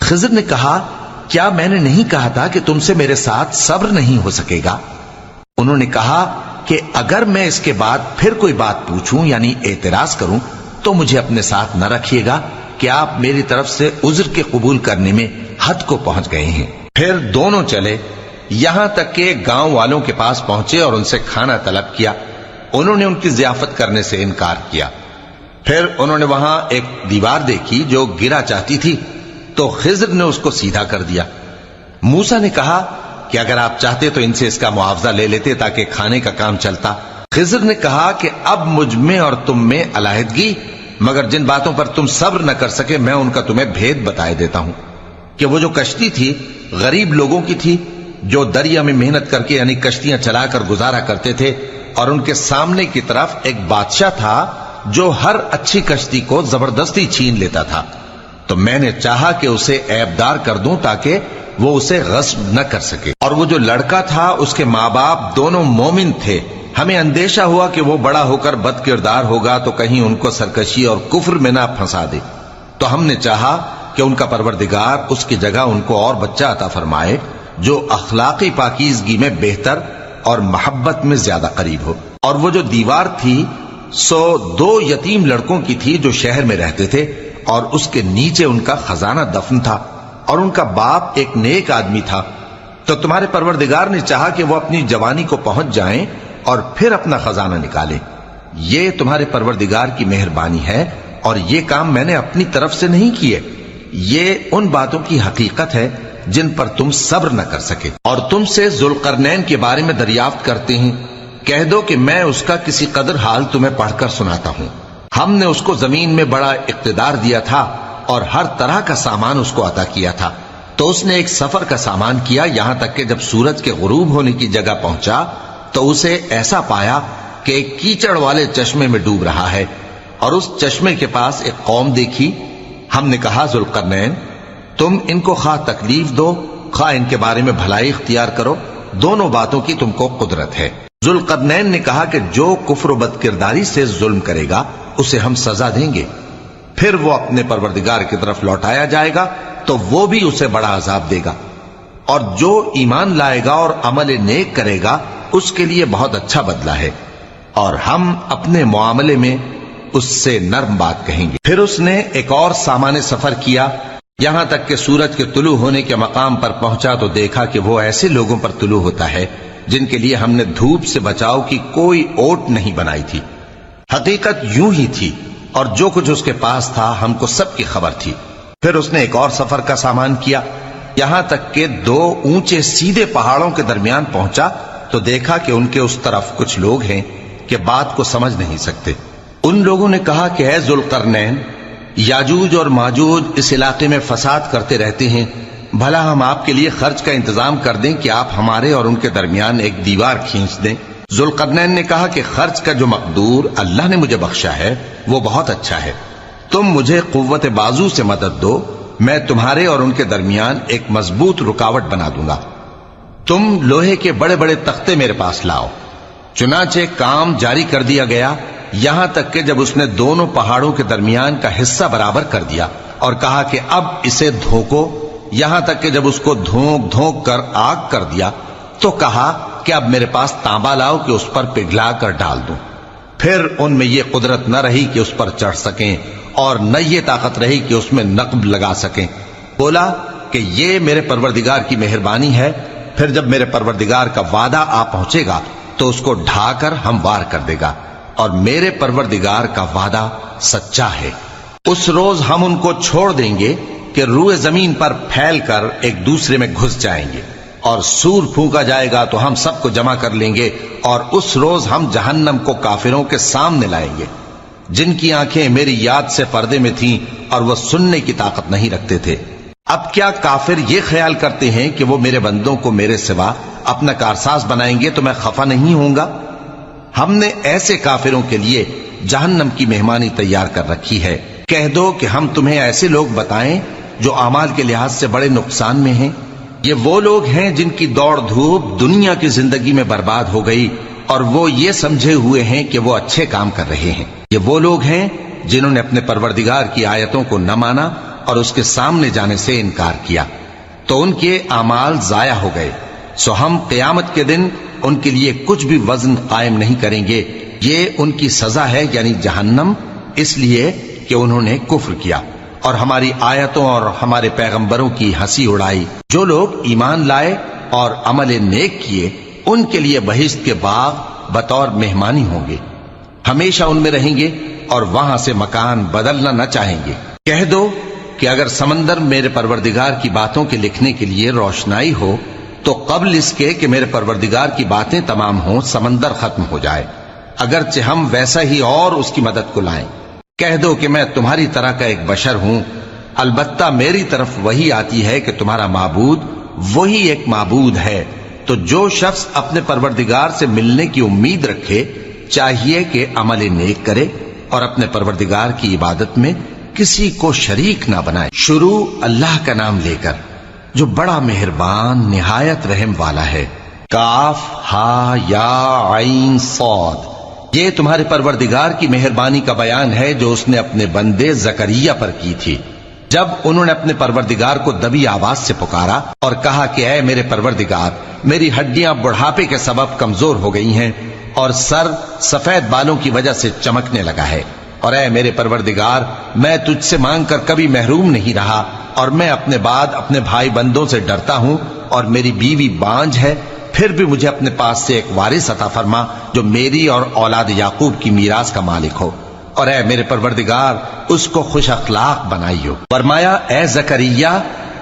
خضر نے کہا کیا میں نے نہیں کہا تھا کہ تم سے میرے ساتھ صبر نہیں ہو سکے گا؟ انہوں نے کہا کہ اگر میں اس کے بعد پھر کوئی بات پوچھوں یعنی اعتراض کروں تو مجھے اپنے ساتھ نہ رکھیے گا کہ آپ میری طرف سے عذر کے قبول کرنے میں حد کو پہنچ گئے ہیں۔ پھر دونوں چلے یہاں تک کہ گاؤں والوں کے پاس پہنچے اور ان سے کھانا طلب کیا۔ انہوں نے ان کی ضیافت کرنے سے انکار کیا۔ پھر انہوں نے وہاں ایک دیوار دیکھی جو گرا چاہتی تھی تو خضر نے اس کو سیدھا کر دیا۔ موسیٰ نے کہا کہ اگر آپ چاہتے تو ان سے اس کا معاوضہ لے لیتے تاکہ کھانے کا کام چلتا۔ خضر نے کہا کہ اب مجھ میں اور تم میں علیحدگی، مگر جن باتوں پر تم صبر نہ کر سکے میں ان کا تمہیں بھید بتائے دیتا ہوں کہ وہ جو کشتی تھی غریب لوگوں کی تھی جو دریا میں محنت کر کے یعنی کشتیاں چلا کر گزارا کرتے تھے، اور ان کے سامنے کی طرف ایک بادشاہ تھا جو ہر اچھی کشتی کو زبردستی چھین لیتا تھا، تو میں نے چاہا کہ اسے عیبدار کر دوں تاکہ وہ اسے غصب نہ کر سکے۔ اور وہ جو لڑکا تھا اس کے ماں باپ دونوں مومن تھے، ہمیں اندیشہ ہوا کہ وہ بڑا ہو کر بد کردار ہوگا تو کہیں ان کو سرکشی اور کفر میں نہ پھنسا دے، تو ہم نے چاہا کہ ان کا پروردگار اس کی جگہ ان کو اور بچہ عطا فرمائے جو اخلاقی پاکیزگی میں بہتر اور محبت میں زیادہ قریب ہو۔ اور وہ جو دیوار تھی سو 2 یتیم لڑکوں کی تھی جو شہر میں رہتے تھے، اور اس کے نیچے ان کا خزانہ دفن تھا، اور ان کا باپ ایک نیک آدمی تھا۔ تو تمہارے پروردگار نے چاہا کہ وہ اپنی جوانی کو پہنچ جائیں اور پھر اپنا خزانہ نکالیں۔ یہ تمہارے پروردگار کی مہربانی ہے، اور یہ کام میں نے اپنی طرف سے نہیں کیے، یہ ان باتوں کی حقیقت ہے جن پر تم صبر نہ کر سکے۔ اور تم سے ذوالقرنین کے بارے میں دریافت کرتے ہیں، کہہ دو کہ میں اس کا کسی قدر حال تمہیں پڑھ کر سناتا ہوں۔ ہم نے اس کو زمین میں بڑا اقتدار دیا تھا اور ہر طرح کا سامان اس کو عطا کیا تھا، تو اس نے ایک سفر کا سامان کیا یہاں تک کہ جب سورج کے غروب ہونے کی جگہ پہنچا تو اسے ایسا پایا کہ ایک کیچڑ والے چشمے میں ڈوب رہا ہے، اور اس چشمے کے پاس ایک قوم دیکھی۔ ہم نے کہا ذوالقرنین تم ان کو خواہ تکلیف دو خواہ ان کے بارے میں بھلائی اختیار کرو، دونوں باتوں کی تم کو قدرت ہے۔ ذوالقرنین نے کہا کہ جو کفر و بد کرداری سے ظلم کرے گا اسے ہم سزا دیں گے، پھر وہ اپنے پروردگار کی طرف لوٹایا جائے گا تو وہ بھی اسے بڑا عذاب دے گا، اور جو ایمان لائے گا اور عمل نیک کرے گا اس کے لیے بہت اچھا بدلہ ہے، اور ہم اپنے معاملے میں اس سے نرم بات کہیں گے۔ پھر اس نے ایک اور سامان سفر کیا یہاں تک کہ سورج کے طلوع ہونے کے مقام پر پہنچا تو دیکھا کہ وہ ایسے لوگوں پر طلوع ہوتا ہے جن کے لیے ہم نے دھوپ سے بچاؤ کی کوئی اوٹ نہیں بنائی تھی۔ حقیقت یوں ہی تھی، اور جو کچھ اس کے پاس تھا ہم کو سب کی خبر تھی۔ پھر اس نے ایک اور سفر کا سامان کیا یہاں تک کہ 2 اونچے سیدھے پہاڑوں کے درمیان پہنچا تو دیکھا کہ ان کے اس طرف کچھ لوگ ہیں کہ بات کو سمجھ نہیں سکتے۔ ان لوگوں نے کہا کہ اے ذوالقرنین، یاجوج اور ماجوج اس علاقے میں فساد کرتے رہتے ہیں، بھلا ہم آپ کے لیے خرچ کا انتظام کر دیں کہ آپ ہمارے اور ان کے درمیان ایک دیوار کھینچ دیں۔ ذوالقرنین نے کہا کہ خرچ کا جو مقدور اللہ نے مجھے بخشا ہے وہ بہت اچھا ہے، تم مجھے قوت بازو سے مدد دو، میں تمہارے اور ان کے درمیان ایک مضبوط رکاوٹ بنا دوں گا۔ تم لوہے کے بڑے بڑے تختے میرے پاس لاؤ۔ چنانچہ کام جاری کر دیا گیا یہاں تک کہ جب اس نے دونوں پہاڑوں کے درمیان کا حصہ برابر کر دیا اور کہا کہ اب اسے دھوکو، یہاں تک کہ جب اس کو دھونک دھونک کر آگ کر دیا تو کہا کہ اب میرے پاس تانبا لاؤ کہ اس پر پگھلا کر ڈال دوں۔ پھر ان میں یہ قدرت نہ رہی کہ اس پر چڑھ سکیں اور نہ یہ طاقت رہی کہ اس میں نقب لگا سکیں۔ بولا کہ یہ میرے پروردگار کی مہربانی ہے، پھر جب میرے پروردگار کا وعدہ آ پہنچے گا تو اس کو ڈھا کر ہموار کر دے گا، اور میرے پروردگار کا وعدہ سچا ہے۔ اس روز ہم ان کو چھوڑ دیں گے کہ روئے زمین پر پھیل کر ایک دوسرے میں گھس جائیں گے، اور سور پھونکا جائے گا تو ہم سب کو جمع کر لیں گے، اور اس روز ہم جہنم کو کافروں کے سامنے لائیں گے جن کی آنکھیں میری یاد سے پردے میں تھیں اور وہ سننے کی طاقت نہیں رکھتے تھے۔ اب کیا کافر یہ خیال کرتے ہیں کہ وہ میرے بندوں کو میرے سوا اپنا کارساز بنائیں گے تو میں خفا نہیں ہوں گا؟ ہم نے ایسے کافروں کے لیے جہنم کی مہمانی تیار کر رکھی ہے۔ کہہ دو کہ ہم تمہیں ایسے لوگ بتائیں جو اعمال کے لحاظ سے بڑے نقصان میں ہیں۔ یہ وہ لوگ ہیں جن کی دوڑ دھوپ دنیا کی زندگی میں برباد ہو گئی اور وہ یہ سمجھے ہوئے ہیں کہ وہ اچھے کام کر رہے ہیں۔ یہ وہ لوگ ہیں جنہوں نے اپنے پروردگار کی آیتوں کو نہ مانا اور اس کے سامنے جانے سے انکار کیا تو ان کے اعمال ضائع ہو گئے، سو ہم قیامت کے دن ان کے لیے کچھ بھی وزن قائم نہیں کریں گے، یہ ان کی سزا ہے یعنی جہنم، اس لیے کہ انہوں نے کفر کیا اور ہماری آیتوں اور ہمارے پیغمبروں کی ہنسی اڑائی۔ جو لوگ ایمان لائے اور عمل نیک کیے ان کے لیے بہشت کے باغ بطور مہمانی ہوں گے، ہمیشہ ان میں رہیں گے اور وہاں سے مکان بدلنا نہ چاہیں گے۔ کہہ دو کہ اگر سمندر میرے پروردگار کی باتوں کے لکھنے کے لیے روشنائی ہو تو قبل اس کے کہ میرے پروردگار کی باتیں تمام ہوں سمندر ختم ہو جائے، اگرچہ ہم ویسا ہی اور اس کی مدد کو لائیں۔ کہہ دو کہ میں تمہاری طرح کا ایک بشر ہوں، البتہ میری طرف وہی آتی ہے کہ تمہارا معبود وہی ایک معبود ہے، تو جو شخص اپنے پروردگار سے ملنے کی امید رکھے چاہیے کہ عمل نیک کرے اور اپنے پروردگار کی عبادت میں کسی کو شریک نہ بنائے۔ شروع اللہ کا نام لے کر جو بڑا مہربان نہایت رحم والا ہے۔ کاف ہا یا عین صاد، یہ تمہارے پروردگار کی مہربانی کا بیان ہے جو اس نے اپنے بندے زکریا پر کی تھی، جب انہوں نے اپنے پروردگار کو دبی آواز سے پکارا اور کہا کہ اے میرے پروردگار، میری ہڈیاں بڑھاپے کے سبب کمزور ہو گئی ہیں اور سر سفید بالوں کی وجہ سے چمکنے لگا ہے، اور اے میرے پروردگار، میں تجھ سے مانگ کر کبھی محروم نہیں رہا، اور میں اپنے بعد اپنے بھائی بندوں سے ڈرتا ہوں، اور میری بیوی بانجھ ہے، پھر بھی مجھے اپنے پاس سے ایک وارث عطا فرما جو میری اور اولاد یعقوب کی میراث کا مالک ہو، اور اے میرے پروردگار اس کو خوش اخلاق بنائیو۔ فرمایا اے زکریا،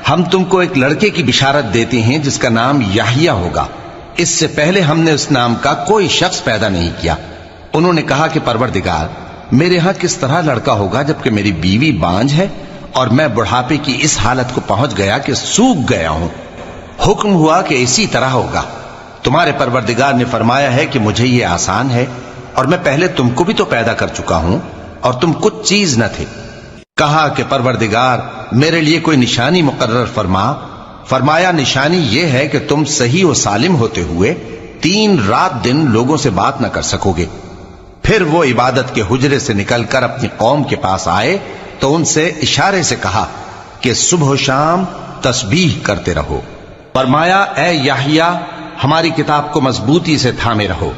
ہم تم کو ایک لڑکے کی بشارت دیتے ہیں جس کا نام یحییٰ ہوگا، اس سے پہلے ہم نے اس نام کا کوئی شخص پیدا نہیں کیا۔ انہوں نے کہا کہ پروردگار، میرے ہاں کس طرح لڑکا ہوگا جبکہ میری بیوی بانجھ ہے اور میں بڑھاپے کی اس حالت کو پہنچ گیا کہ سوکھ گیا ہوں؟ حکم ہوا کہ اسی طرح ہوگا۔ تمہارے پروردگار نے فرمایا ہے کہ مجھے یہ آسان ہے، اور میں پہلے تم کو بھی تو پیدا کر چکا ہوں اور تم کچھ چیز نہ تھے۔ کہا کہ پروردگار میرے لیے کوئی نشانی مقرر فرما۔ فرمایا نشانی یہ ہے کہ تم صحیح و سالم ہوتے ہوئے 3 رات دن لوگوں سے بات نہ کر سکو گے۔ پھر وہ عبادت کے حجرے سے نکل کر اپنی قوم کے پاس آئے تو ان سے اشارے سے کہا کہ صبح و شام تسبیح کرتے رہو۔ فرمایا اے یحییٰ، ہماری کتاب کو مضبوطی سے تھامے رہو،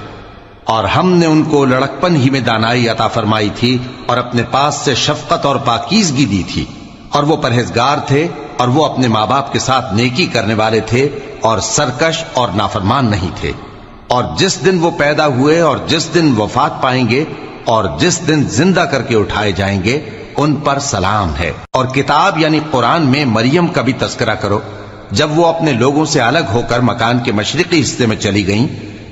اور ہم نے ان کو لڑکپن ہی میں دانائی عطا فرمائی تھی اور اپنے پاس سے شفقت اور پاکیزگی دی تھی، اور وہ پرہیزگار تھے اور وہ اپنے ماں باپ کے ساتھ نیکی کرنے والے تھے اور سرکش اور نافرمان نہیں تھے۔ اور جس دن وہ پیدا ہوئے اور جس دن وفات پائیں گے اور جس دن زندہ کر کے اٹھائے جائیں گے ان پر سلام ہے۔ اور کتاب یعنی قرآن میں مریم کا بھی تذکرہ کرو، جب وہ اپنے لوگوں سے الگ ہو کر مکان کے مشرقی حصے میں چلی گئیں،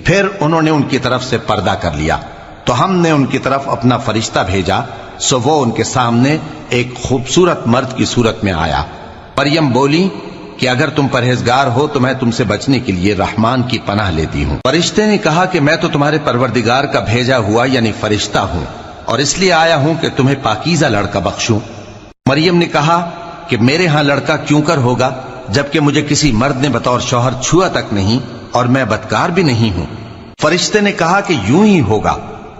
پھر انہوں نے ان کی طرف سے پردہ کر لیا تو ہم نے ان کی طرف اپنا فرشتہ بھیجا، سو وہ ان کے سامنے ایک خوبصورت مرد کی صورت میں آیا۔ مریم بولی کہ اگر تم پرہیزگار ہو تو میں تم سے بچنے کے لیے رحمان کی پناہ لیتی ہوں۔ فرشتے نے کہا کہ میں تو تمہارے پروردگار کا بھیجا ہوا یعنی فرشتہ ہوں، اور اس لیے آیا ہوں کہ تمہیں پاکیزہ لڑکا بخشوں۔ مریم نے کہا کہ میرے ہاں لڑکا کیوں کر ہوگا جبکہ مجھے کسی مرد نے بطور شوہر چھوا تک نہیں اور میں بدکار بھی نہیں ہوں۔ فرشتے نے کہا کہ یوں ہی ہوگا،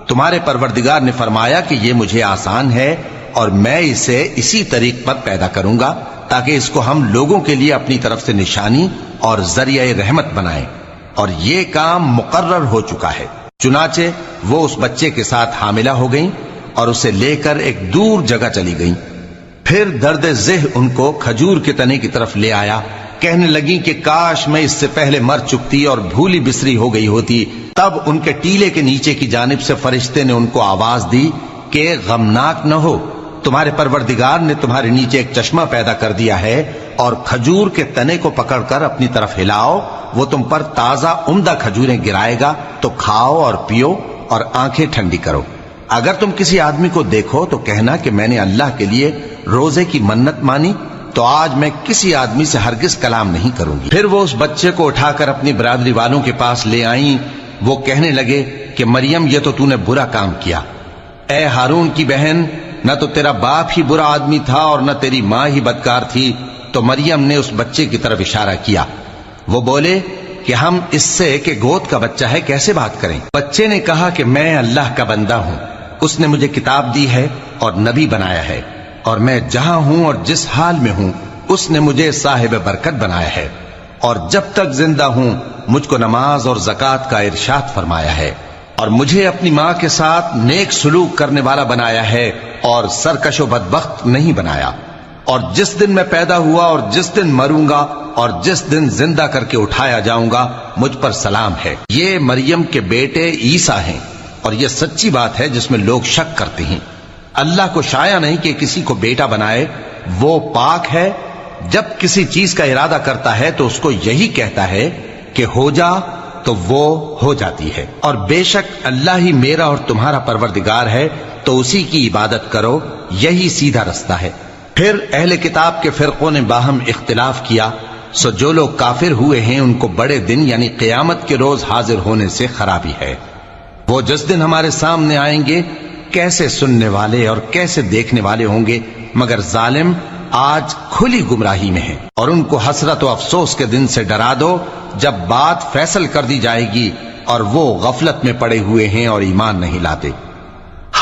تمہارے پروردگار نے فرمایا کہ یہ مجھے آسان ہے اور میں اسے اسی طریق پر پیدا کروں گا تاکہ اس کو ہم لوگوں کے لیے اپنی طرف سے نشانی اور ذریعہ رحمت بنائیں، اور یہ کام مقرر ہو چکا ہے۔ چنانچہ وہ اس بچے کے ساتھ حاملہ ہو گئیں اور اسے لے کر ایک دور جگہ چلی گئیں۔ پھر درد ذہ ان کو کھجور کے تنے کی طرف لے آیا، کہنے لگی کہ کاش میں اس سے پہلے مر چکتی اور بھولی بسری ہو گئی ہوتی۔ تب ان کے ٹیلے کے نیچے کی جانب سے فرشتے نے ان کو آواز دی کہ غمناک نہ ہو، تمہارے پروردگار نے تمہارے نیچے ایک چشمہ پیدا کر دیا ہے، اور کھجور کے تنے کو پکڑ کر اپنی طرف ہلاؤ، وہ تم پر تازہ عمدہ کھجوریں گرائے گا، تو کھاؤ اور پیو اور آنکھیں ٹھنڈی کرو۔ اگر تم کسی آدمی کو دیکھو تو کہنا کہ میں نے اللہ کے لیے روزے کی منت مانی، تو آج میں کسی آدمی سے ہرگز کلام نہیں کروں گی۔ پھر وہ اس بچے کو اٹھا کر اپنی برادری والوں کے پاس لے آئیں۔ وہ کہنے لگے کہ مریم یہ تو نے برا کام کیا، اے ہارون کی بہن، نہ تو تیرا باپ ہی برا آدمی تھا اور نہ تیری ماں ہی بدکار تھی۔ تو مریم نے اس بچے کی طرف اشارہ کیا۔ وہ بولے کہ ہم اس سے کہ گود کا بچہ ہے کیسے بات کریں؟ بچے نے کہا کہ میں اللہ کا بندہ ہوں، اس نے مجھے کتاب دی ہے اور نبی بنایا ہے، اور میں جہاں ہوں اور جس حال میں ہوں اس نے مجھے صاحب برکت بنایا ہے، اور جب تک زندہ ہوں مجھ کو نماز اور زکوٰۃ کا ارشاد فرمایا ہے، اور مجھے اپنی ماں کے ساتھ نیک سلوک کرنے والا بنایا ہے اور سرکش و بدبخت نہیں بنایا، اور جس دن میں پیدا ہوا اور جس دن مروں گا اور جس دن زندہ کر کے اٹھایا جاؤں گا مجھ پر سلام ہے۔ یہ مریم کے بیٹے عیسیٰ ہیں، اور یہ سچی بات ہے جس میں لوگ شک کرتے ہیں۔ اللہ کو شایع نہیں کہ کسی کو بیٹا بنائے، وہ پاک ہے، جب کسی چیز کا ارادہ کرتا ہے تو اس کو یہی کہتا ہے کہ ہو جا تو وہ ہو جاتی ہے، اور بے شک اللہ ہی میرا اور تمہارا پروردگار ہے، تو اسی کی عبادت کرو، یہی سیدھا رستہ ہے۔ پھر اہل کتاب کے فرقوں نے باہم اختلاف کیا، سو جو لوگ کافر ہوئے ہیں ان کو بڑے دن یعنی قیامت کے روز حاضر ہونے سے خرابی ہے۔ وہ جس دن ہمارے سامنے آئیں گے کیسے سننے والے اور کیسے دیکھنے والے ہوں گے، مگر ظالم آج کھلی گمراہی میں ہیں۔ اور ان کو حسرت و افسوس کے دن سے ڈرا دو جب بات فیصل کر دی جائے گی اور وہ غفلت میں پڑے ہوئے ہیں اور ایمان نہیں لاتے۔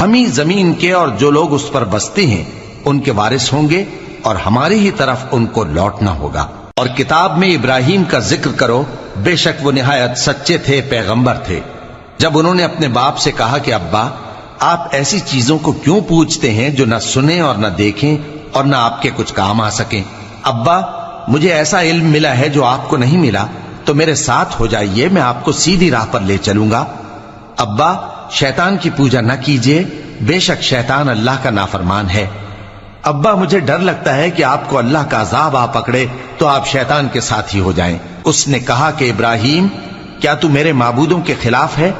ہم ہی زمین کے اور جو لوگ اس پر بستے ہیں ان کے وارث ہوں گے، اور ہماری ہی طرف ان کو لوٹنا ہوگا۔ اور کتاب میں ابراہیم کا ذکر کرو، بے شک وہ نہایت سچے تھے، پیغمبر تھے۔ جب انہوں نے اپنے باپ سے کہا کہ ابا، آپ ایسی چیزوں کو کیوں پوچھتے ہیں جو نہ سنیں اور نہ دیکھیں اور نہ آپ کے کچھ کام آ سکیں؟ ابا، مجھے ایسا علم ملا ہے جو آپ کو نہیں ملا، تو میرے ساتھ ہو جائیے، میں آپ کو سیدھی راہ پر لے چلوں گا۔ ابا، شیطان کی پوجا نہ کیجیے، بے شک شیطان اللہ کا نافرمان ہے۔ ابا، مجھے ڈر لگتا ہے کہ آپ کو اللہ کا عذاب آ پکڑے تو آپ شیطان کے ساتھی ہو جائیں۔ اس نے کہا کہ ابراہیم، کیا تو میرے معبودوں کے خلاف ہے؟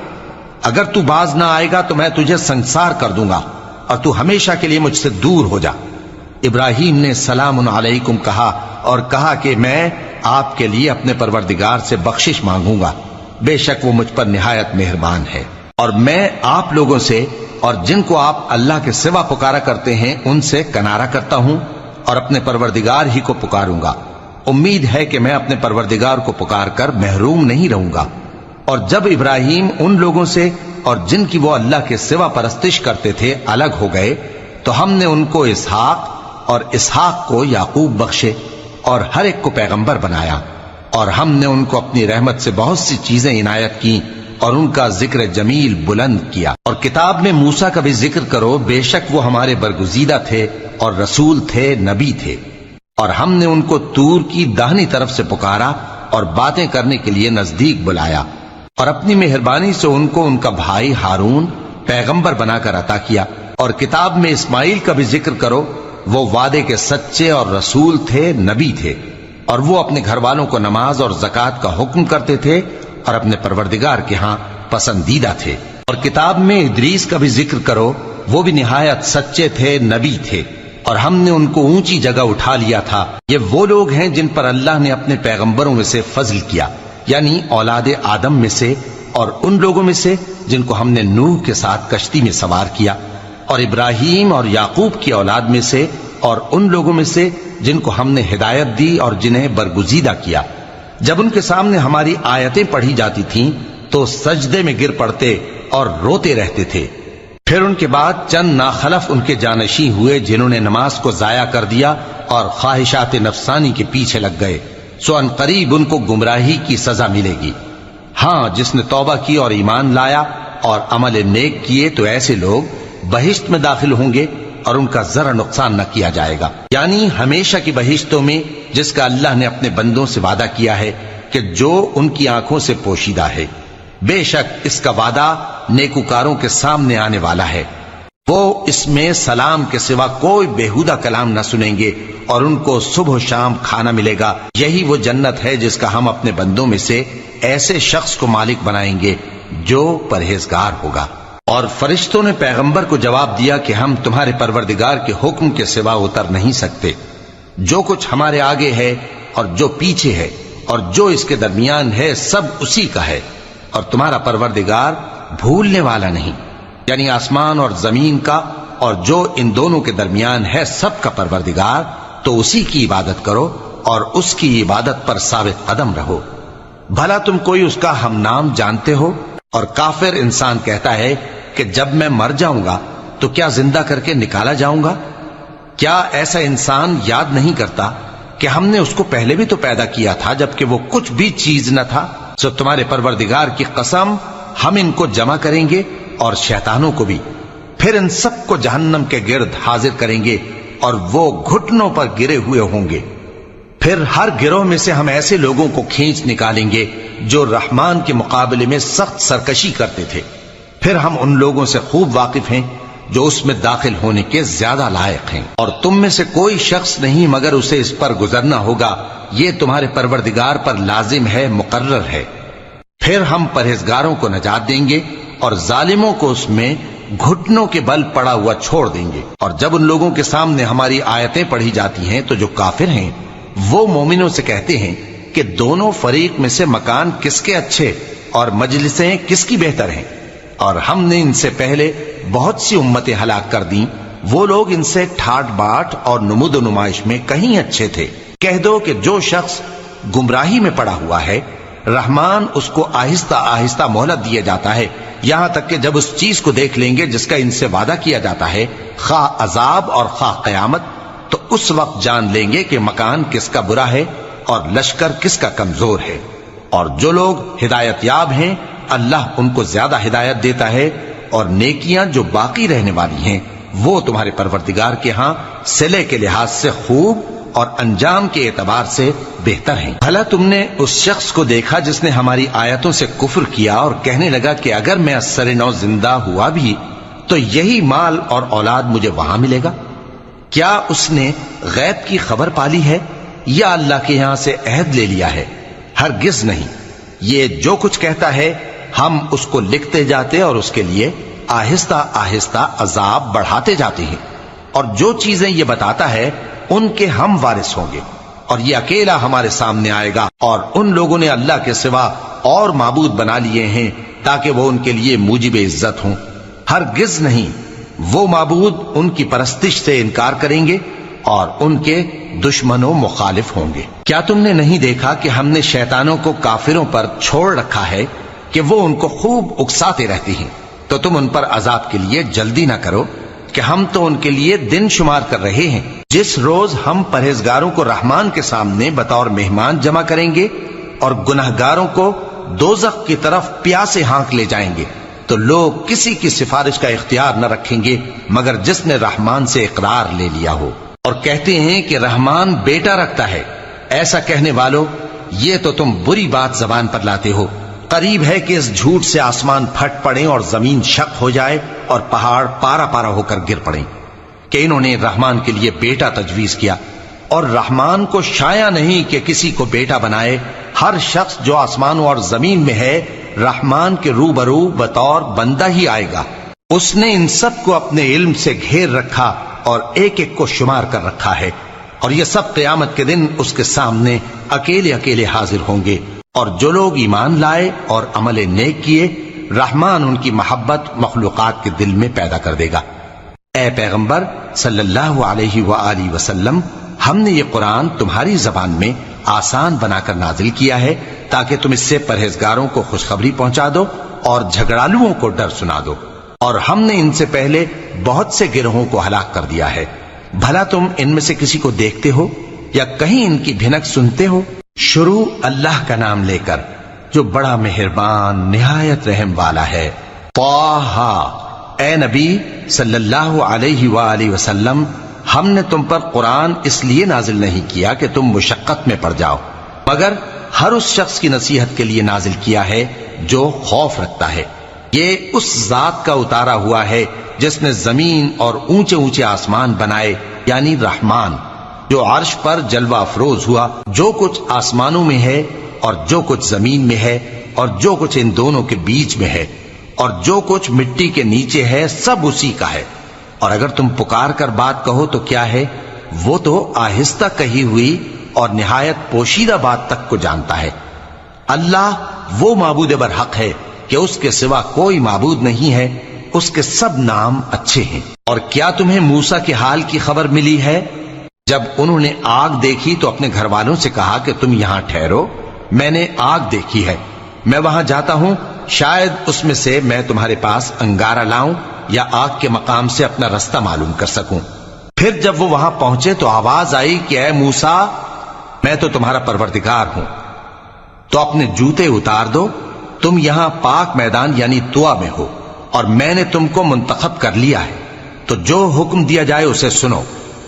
اگر تو باز نہ آئے گا تو میں تجھے سنسار کر دوں گا، اور تو ہمیشہ کے لیے مجھ سے دور ہو جا۔ ابراہیم نے سلام علیکم کہا اور کہا کہ میں آپ کے لیے اپنے پروردگار سے بخشش مانگوں گا، بے شک وہ مجھ پر نہایت مہربان ہے۔ اور میں آپ لوگوں سے اور جن کو آپ اللہ کے سوا پکارا کرتے ہیں ان سے کنارہ کرتا ہوں، اور اپنے پروردگار ہی کو پکاروں گا۔ امید ہے کہ میں اپنے پروردگار کو پکار کر محروم نہیں رہوں گا۔ اور جب ابراہیم ان لوگوں سے اور جن کی وہ اللہ کے سوا پرستش کرتے تھے الگ ہو گئے تو ہم نے ان کو اسحاق اور اسحاق کو یعقوب بخشے، اور ہر ایک کو پیغمبر بنایا، اور ہم نے ان کو اپنی رحمت سے بہت سی چیزیں عنایت کی اور ان کا ذکر جمیل بلند کیا۔ اور کتاب میں موسیٰ کا بھی ذکر کرو، بے شک وہ ہمارے برگزیدہ تھے اور رسول تھے، نبی تھے، اور ہم نے ان کو طور کی داہنی طرف سے پکارا اور باتیں کرنے کے لیے نزدیک بلایا، اور اپنی مہربانی سے ان کو ان کا بھائی ہارون پیغمبر بنا کر عطا کیا۔ اور کتاب میں اسماعیل کا بھی ذکر کرو، وہ وعدے کے سچے اور رسول تھے، نبی تھے، اور وہ اپنے گھر والوں کو نماز اور زکوٰۃ کا حکم کرتے تھے اور اپنے پروردگار کے ہاں پسندیدہ تھے۔ اور کتاب میں ادریس کا بھی ذکر کرو، وہ بھی نہایت سچے تھے، نبی تھے، اور ہم نے ان کو اونچی جگہ اٹھا لیا تھا۔ یہ وہ لوگ ہیں جن پر اللہ نے اپنے پیغمبروں میں سے فضل کیا، یعنی اولاد آدم میں سے، اور ان لوگوں میں سے جن کو ہم نے نوح کے ساتھ کشتی میں سوار کیا، اور ابراہیم اور یعقوب کی اولاد میں سے، اور ان لوگوں میں سے جن کو ہم نے ہدایت دی اور جنہیں برگزیدہ کیا۔ جب ان کے سامنے ہماری آیتیں پڑھی جاتی تھیں تو سجدے میں گر پڑتے اور روتے رہتے تھے۔ پھر ان کے بعد چند ناخلف ان کے جانشی ہوئے جنہوں نے نماز کو ضائع کر دیا اور خواہشات نفسانی کے پیچھے لگ گئے، سو ان قریب ان کو گمراہی کی سزا ملے گی۔ ہاں، جس نے توبہ کی اور ایمان لایا اور عمل نیک کیے تو ایسے لوگ بہشت میں داخل ہوں گے اور ان کا ذرا نقصان نہ کیا جائے گا، یعنی ہمیشہ کی بہشتوں میں، جس کا اللہ نے اپنے بندوں سے وعدہ کیا ہے کہ جو ان کی آنکھوں سے پوشیدہ ہے۔ بے شک اس کا وعدہ نیکوکاروں کے سامنے آنے والا ہے۔ وہ اس میں سلام کے سوا کوئی بیہودہ کلام نہ سنیں گے، اور ان کو صبح و شام کھانا ملے گا۔ یہی وہ جنت ہے جس کا ہم اپنے بندوں میں سے ایسے شخص کو مالک بنائیں گے جو پرہیزگار ہوگا۔ اور فرشتوں نے پیغمبر کو جواب دیا کہ ہم تمہارے پروردگار کے حکم کے سوا اتر نہیں سکتے۔ جو کچھ ہمارے آگے ہے اور جو پیچھے ہے اور جو اس کے درمیان ہے سب اسی کا ہے، اور تمہارا پروردگار بھولنے والا نہیں، یعنی آسمان اور زمین کا اور جو ان دونوں کے درمیان ہے سب کا پروردگار، تو اسی کی عبادت کرو اور اس کی عبادت پر ثابت قدم رہو۔ بھلا تم کوئی اس کا ہم نام جانتے ہو؟ اور کافر انسان کہتا ہے کہ جب میں مر جاؤں گا تو کیا زندہ کر کے نکالا جاؤں گا؟ کیا ایسا انسان یاد نہیں کرتا کہ ہم نے اس کو پہلے بھی تو پیدا کیا تھا جبکہ وہ کچھ بھی چیز نہ تھا؟ سو تمہارے پروردگار کی قسم ہم ان کو جمع کریں گے اور شیطانوں کو بھی، پھر ان سب کو جہنم کے گرد حاضر کریں گے اور وہ گھٹنوں پر گرے ہوئے ہوں گے۔ پھر ہر گروہ میں سے ہم ایسے لوگوں کو کھینچ نکالیں گے جو رحمان کے مقابلے میں سخت سرکشی کرتے تھے، پھر ہم ان لوگوں سے خوب واقف ہیں جو اس میں داخل ہونے کے زیادہ لائق ہیں، اور تم میں سے کوئی شخص نہیں مگر اسے اس پر گزرنا ہوگا، یہ تمہارے پروردگار پر لازم ہے، مقرر ہے۔ پھر ہم پرہیزگاروں کو نجات دیں گے اور ظالموں کو اس میں گھٹنوں کے بل پڑا ہوا چھوڑ دیں گے۔ اور جب ان لوگوں کے سامنے ہماری آیتیں پڑھی جاتی ہیں تو جو کافر ہیں وہ مومنوں سے کہتے ہیں کہ دونوں فریق میں سے مکان کس کے اچھے اور مجلسیں کس کی بہتر ہیں، اور ہم نے ان سے پہلے بہت سی امتیں ہلاک کر دیں، وہ لوگ ان سے ٹھاٹ باٹ اور نمود و نمائش میں کہیں اچھے تھے۔ کہہ دو کہ جو شخص گمراہی میں پڑا ہوا ہے رحمان اس کو آہستہ آہستہ مہلت دیا جاتا ہے، یہاں تک کہ جب اس چیز کو دیکھ لیں گے جس کا ان سے وعدہ کیا جاتا ہے، خواہ عذاب اور خواہ قیامت، تو اس وقت جان لیں گے کہ مکان کس کا برا ہے اور لشکر کس کا کمزور ہے۔ اور جو لوگ ہدایت یاب ہیں اللہ ان کو زیادہ ہدایت دیتا ہے، اور نیکیاں جو باقی رہنے والی ہیں وہ تمہارے پروردگار کے ہاں صلے کے لحاظ سے خوب اور انجام کے اعتبار سے بہتر ہیں۔ بھلا تم نے اس شخص کو دیکھا جس نے ہماری آیتوں سے کفر کیا اور کہنے لگا کہ اگر میں اثر نو زندہ ہوا بھی تو یہی مال اور اولاد مجھے وہاں ملے گا؟ کیا اس نے غیب کی خبر پالی ہے یا اللہ کے یہاں سے عہد لے لیا ہے؟ ہرگز نہیں، یہ جو کچھ کہتا ہے ہم اس کو لکھتے جاتے اور اس کے لیے آہستہ آہستہ عذاب بڑھاتے جاتے ہیں، اور جو چیزیں یہ بتاتا ہے ان کے ہم وارث ہوں گے، اور یہ اکیلا ہمارے سامنے آئے گا۔ اور ان لوگوں نے اللہ کے سوا اور معبود بنا لیے ہیں تاکہ وہ ان کے لیے موجب عزت ہوں، ہرگز نہیں، وہ معبود ان کی پرستش سے انکار کریں گے اور ان کے دشمنوں مخالف ہوں گے۔ کیا تم نے نہیں دیکھا کہ ہم نے شیطانوں کو کافروں پر چھوڑ رکھا ہے کہ وہ ان کو خوب اکساتے رہتی ہیں؟ تو تم ان پر عذاب کے لیے جلدی نہ کرو کہ ہم تو ان کے لیے دن شمار کر رہے ہیں۔ جس روز ہم پرہیزگاروں کو رحمان کے سامنے بطور مہمان جمع کریں گے اور گناہگاروں کو دوزخ کی طرف پیاسے ہانک لے جائیں گے، تو لوگ کسی کی سفارش کا اختیار نہ رکھیں گے مگر جس نے رحمان سے اقرار لے لیا ہو، اور کہتے ہیں کہ رحمان بیٹا رکھتا ہے۔ ایسا کہنے والوں، یہ تو تم بری بات زبان پر لاتے ہو۔ قریب ہے کہ اس جھوٹ سے آسمان پھٹ پڑے اور زمین شق ہو جائے اور پہاڑ پارا پارا ہو کر گر پڑیں کہ انہوں نے رحمان کے لیے بیٹا تجویز کیا، اور رحمان کو شایع نہیں کہ کسی کو بیٹا بنائے۔ ہر شخص جو آسمانوں اور زمین میں ہے رحمان کے روبرو بطور بندہ ہی آئے گا۔ اس نے ان سب کو اپنے علم سے گھیر رکھا اور ایک ایک کو شمار کر رکھا ہے، اور یہ سب قیامت کے دن اس کے سامنے اکیلے اکیلے حاضر ہوں گے۔ اور جو لوگ ایمان لائے اور عمل نیک کیے رحمان ان کی محبت مخلوقات کے دل میں پیدا کر دے گا۔ اے پیغمبر صلی اللہ علیہ وآلہ وسلم، ہم نے یہ قرآن تمہاری زبان میں آسان بنا کر نازل کیا ہے تاکہ تم اس سے پرہیزگاروں کو خوشخبری پہنچا دو اور جھگڑالوؤں کو ڈر سنا دو، اور ہم نے ان سے پہلے بہت سے گروہوں کو ہلاک کر دیا ہے۔ بھلا تم ان میں سے کسی کو دیکھتے ہو یا کہیں ان کی بھنک سنتے ہو؟ شروع اللہ کا نام لے کر جو بڑا مہربان نہایت رحم والا ہے۔ طٰہٰ، اے نبی صلی اللہ علیہ وآلہ وسلم، ہم نے تم پر قرآن اس لیے نازل نہیں کیا کہ تم مشقت میں پڑ جاؤ، مگر ہر اس شخص کی نصیحت کے لیے نازل کیا ہے جو خوف رکھتا ہے۔ یہ اس ذات کا اتارا ہوا ہے جس نے زمین اور اونچے اونچے آسمان بنائے، یعنی رحمان، جو عرش پر جلوہ افروز ہوا۔ جو کچھ آسمانوں میں ہے اور جو کچھ زمین میں ہے اور جو کچھ ان دونوں کے بیچ میں ہے اور جو کچھ مٹی کے نیچے ہے، سب اسی کا ہے۔ اور اگر تم پکار کر بات کہو تو کیا ہے، وہ تو آہستہ کہی ہوئی اور نہایت پوشیدہ بات تک کو جانتا ہے۔ اللہ وہ معبود برحق ہے کہ اس کے سوا کوئی معبود نہیں ہے، اس کے سب نام اچھے ہیں۔ اور کیا تمہیں موسیٰ کے حال کی خبر ملی ہے؟ جب انہوں نے آگ دیکھی تو اپنے گھر والوں سے کہا کہ تم یہاں ٹھہرو، میں نے آگ دیکھی ہے، میں وہاں جاتا ہوں، شاید اس میں سے میں تمہارے پاس انگارہ لاؤں یا آگ کے مقام سے اپنا رستہ معلوم کر سکوں۔ پھر جب وہ وہاں پہنچے تو آواز آئی کہ اے موسیٰ، میں تو تمہارا پروردگار ہوں، تو اپنے جوتے اتار دو، تم یہاں پاک میدان یعنی طوا میں ہو، اور میں نے تم کو منتخب کر لیا ہے، تو جو حکم دیا جائے اسے سنو۔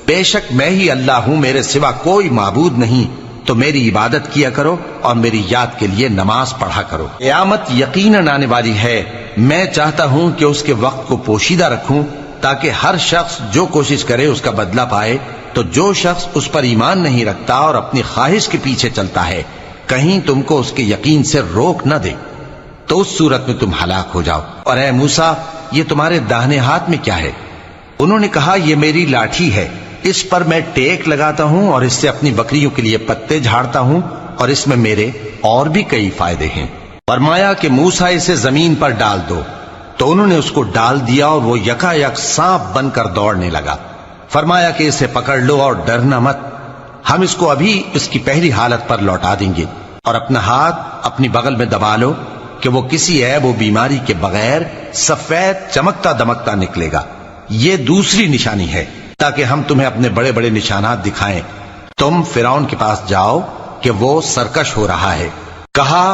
بے شک میں ہی اللہ ہوں، میرے سوا کوئی معبود نہیں، تو میری عبادت کیا کرو اور میری یاد کے لیے نماز پڑھا کرو۔ قیامت یقیناً آنے والی ہے، میں چاہتا ہوں کہ اس کے وقت کو پوشیدہ رکھوں تاکہ ہر شخص جو کوشش کرے اس کا بدلہ پائے، تو جو شخص اس پر ایمان نہیں رکھتا اور اپنی خواہش کے پیچھے چلتا ہے، کہیں تم کو اس کے یقین سے روک نہ دے، تو اس صورت میں تم ہلاک ہو جاؤ۔ اور اے موسیٰ، یہ تمہارے داہنے ہاتھ میں کیا ہے؟ انہوں نے کہا، یہ میری لاٹھی ہے، اس پر میں ٹیک لگاتا ہوں اور اس سے اپنی بکریوں کے لیے پتے جھاڑتا ہوں، اور اس میں میرے اور بھی کئی فائدے ہیں۔ فرمایا کہ موسیٰ اسے زمین پر ڈال دو، تو انہوں نے اس کو ڈال دیا اور وہ یکا یک سانپ بن کر دوڑنے لگا۔ فرمایا کہ اسے پکڑ لو اور ڈرنا مت، ہم اس کو ابھی اس کی پہلی حالت پر لوٹا دیں گے، اور اپنا ہاتھ اپنی بغل میں دبا لو کہ وہ کسی عیب و بیماری کے بغیر سفید چمکتا دمکتا نکلے گا۔ یہ دوسری نشانی ہے تاکہ ہم تمہیں اپنے بڑے بڑے نشانات دکھائیں۔ تم فرعون کے پاس جاؤ کہ وہ سرکش ہو رہا ہے۔ کہا،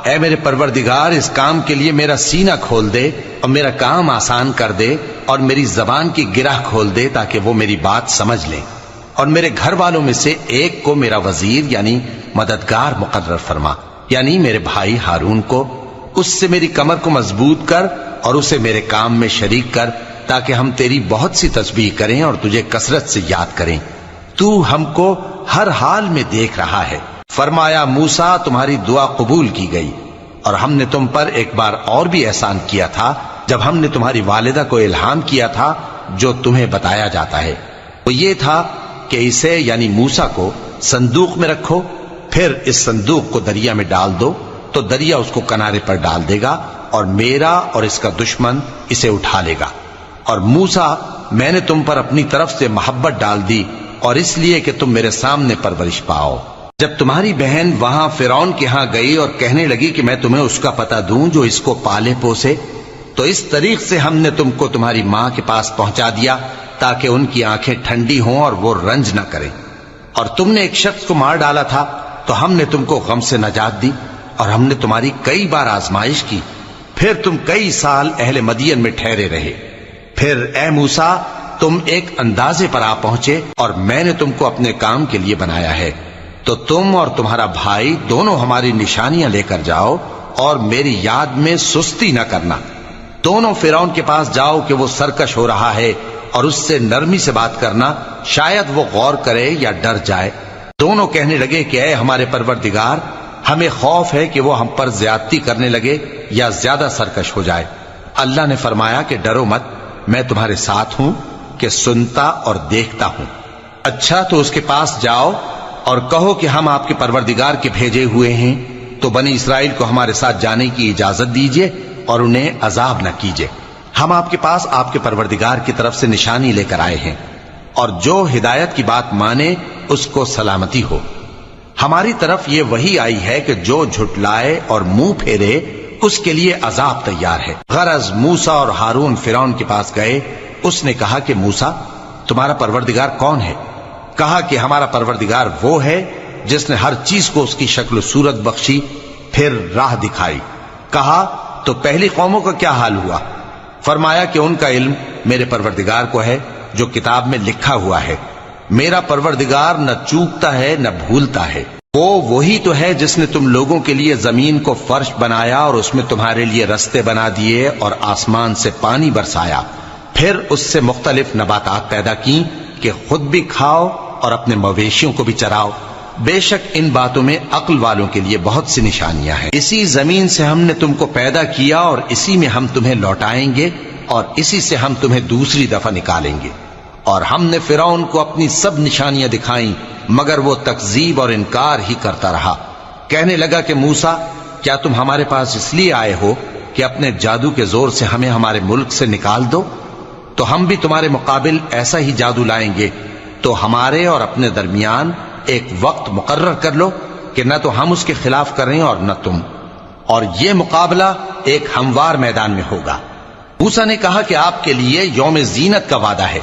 اے میرے پروردگار، اس کام کے لیے میرا سینہ کھول دے اور میرا کام آسان کر دے، اور میری زبان کی گرہ کھول دے تاکہ وہ میری بات سمجھ لیں، اور میرے گھر والوں میں سے ایک کو میرا وزیر یعنی مددگار مقرر فرما، یعنی میرے بھائی ہارون کو۔ اس سے میری کمر کو مضبوط کر اور اسے میرے کام میں شریک کر، تاکہ ہم تیری بہت سی تسبیح کریں اور تجھے کثرت سے یاد کریں، تو ہم کو ہر حال میں دیکھ رہا ہے۔ فرمایا، موسیٰ، تمہاری دعا قبول کی گئی، اور ہم نے تم پر ایک بار اور بھی احسان کیا تھا جب ہم نے تمہاری والدہ کو الہام کیا تھا جو تمہیں بتایا جاتا ہے۔ وہ یہ تھا کہ اسے یعنی موسیٰ کو صندوق میں رکھو، پھر اس صندوق کو دریا میں ڈال دو، تو دریا اس کو کنارے پر ڈال دے گا، اور میرا اور اس کا دشمن اسے اٹھا لے گا۔ اور موسیٰ، میں نے تم پر اپنی طرف سے محبت ڈال دی، اور اس لیے کہ تم میرے سامنے پرورش پاؤ۔ جب تمہاری بہن وہاں فرعون کے ہاں گئی اور کہنے لگی کہ میں تمہیں اس کا پتہ دوں جو اس کو پالے پوسے، تو اس طریق سے ہم نے تم کو تمہاری ماں کے پاس پہنچا دیا تاکہ ان کی آنکھیں ٹھنڈی ہوں اور وہ رنج نہ کریں۔ اور تم نے ایک شخص کو مار ڈالا تھا تو ہم نے تم کو غم سے نجات دی، اور ہم نے تمہاری کئی بار آزمائش کی، پھر تم کئی سال اہل مدین میں ٹھہرے رہے۔ پھر اے موسیٰ، تم ایک اندازے پر آ پہنچے، اور میں نے تم کو اپنے کام کے لیے بنایا ہے، تو تم اور تمہارا بھائی دونوں ہماری نشانیاں لے کر جاؤ، اور میری یاد میں سستی نہ کرنا۔ دونوں فرعون کے پاس جاؤ کہ وہ سرکش ہو رہا ہے، اور اس سے نرمی سے بات کرنا، شاید وہ غور کرے یا ڈر جائے۔ دونوں کہنے لگے کہ اے ہمارے پروردگار، ہمیں خوف ہے کہ وہ ہم پر زیادتی کرنے لگے یا زیادہ سرکش ہو جائے۔ اللہ نے فرمایا کہ ڈرو مت، میں تمہارے ساتھ ہوں کہ سنتا اور دیکھتا ہوں۔ اچھا، تو اس کے پاس جاؤ اور کہو کہ ہم آپ کے پروردگار کے بھیجے ہوئے ہیں، تو بنی اسرائیل کو ہمارے ساتھ جانے کی اجازت دیجیے اور انہیں عذاب نہ کیجیے۔ ہم آپ کے پاس آپ کے پروردگار کی طرف سے نشانی لے کر آئے ہیں، اور جو ہدایت کی بات مانے اس کو سلامتی ہو۔ ہماری طرف یہ وحی آئی ہے کہ جو جھٹلائے اور منہ پھیرے اس کے لیے عذاب تیار ہے۔ غرض موسیٰ اور ہارون فرعون کے پاس گئے۔ اس نے کہا کہ موسیٰ، تمہارا پروردگار کون ہے؟ کہا کہ ہمارا پروردگار وہ ہے جس نے ہر چیز کو اس کی شکل و صورت بخشی، پھر راہ دکھائی۔ کہا، تو پہلی قوموں کا کیا حال ہوا؟ فرمایا کہ ان کا علم میرے پروردگار کو ہے جو کتاب میں لکھا ہوا ہے۔ میرا پروردگار نہ چوکتا ہے نہ بھولتا ہے۔ وہ وہی تو ہے جس نے تم لوگوں کے لیے زمین کو فرش بنایا اور اس میں تمہارے لیے رستے بنا دیے اور آسمان سے پانی برسایا، پھر اس سے مختلف نباتات پیدا کی کہ خود بھی کھاؤ اور اپنے مویشیوں کو بھی چراؤ۔ بے شک ان باتوں میں عقل والوں کے لیے بہت سی نشانیاں ہیں۔ اسی زمین سے ہم نے تم کو پیدا کیا اور اسی میں ہم تمہیں لوٹائیں گے اور اسی سے ہم تمہیں دوسری دفعہ نکالیں گے۔ اور ہم نے فرعون کو اپنی سب نشانیاں دکھائیں مگر وہ تکذیب اور انکار ہی کرتا رہا۔ کہنے لگا کہ موسیٰ، کیا تم ہمارے پاس اس لیے آئے ہو کہ اپنے جادو کے زور سے ہمیں ہمارے ملک سے نکال دو؟ تو ہم بھی تمہارے مقابل ایسا ہی جادو لائیں گے، تو ہمارے اور اپنے درمیان ایک وقت مقرر کر لو کہ نہ تو ہم اس کے خلاف کریں اور نہ تم، اور یہ مقابلہ ایک ہموار میدان میں ہوگا۔ موسیٰ نے کہا کہ آپ کے لیے یوم زینت کا وعدہ ہے،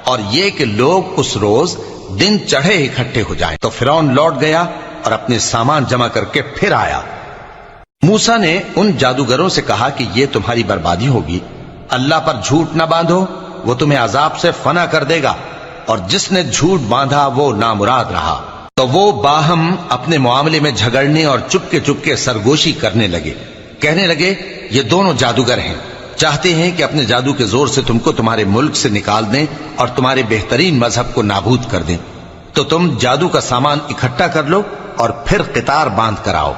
اور یہ کہ لوگ اس روز دن چڑھے اکٹھے ہو جائیں۔ تو فرعون لوٹ گیا اور اپنے سامان جمع کر کے پھر آیا۔ موسیٰ نے ان جادوگروں سے کہا کہ یہ تمہاری بربادی ہوگی، اللہ پر جھوٹ نہ باندھو، وہ تمہیں عذاب سے فنا کر دے گا، اور جس نے جھوٹ باندھا وہ نامراد رہا۔ تو وہ باہم اپنے معاملے میں جھگڑنے اور چپکے سرگوشی کرنے لگے، کہنے لگے یہ دونوں جادوگر ہیں، چاہتے ہیں کہ اپنے جادو کے زور سے تم کو تمہارے ملک سے نکال دیں اور تمہارے بہترین مذہب کو نابود کر دیں۔ تو تم جادو کا سامان اکٹھا کر لو اور پھر قطار باندھ کر آؤ،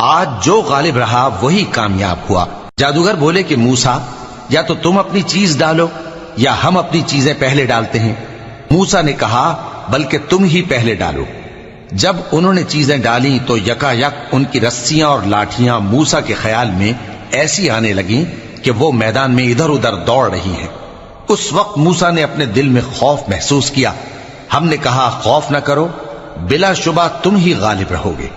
آج جو غالب رہا وہی کامیاب ہوا۔ جادوگر بولے کہ موسیٰ، یا تو تم اپنی چیز ڈالو یا ہم اپنی چیزیں پہلے ڈالتے ہیں۔ موسیٰ نے کہا بلکہ تم ہی پہلے ڈالو۔ جب انہوں نے چیزیں ڈالیں تو یکا یک ان کی رسیاں اور لاٹھیاں موسیٰ کے خیال میں ایسی آنے لگیں کہ وہ میدان میں ادھر ادھر دوڑ رہی ہیں۔ اس وقت موسیٰ نے اپنے دل میں خوف محسوس کیا۔ ہم نے کہا خوف نہ کرو، بلا شبہ تم ہی غالب رہو گے،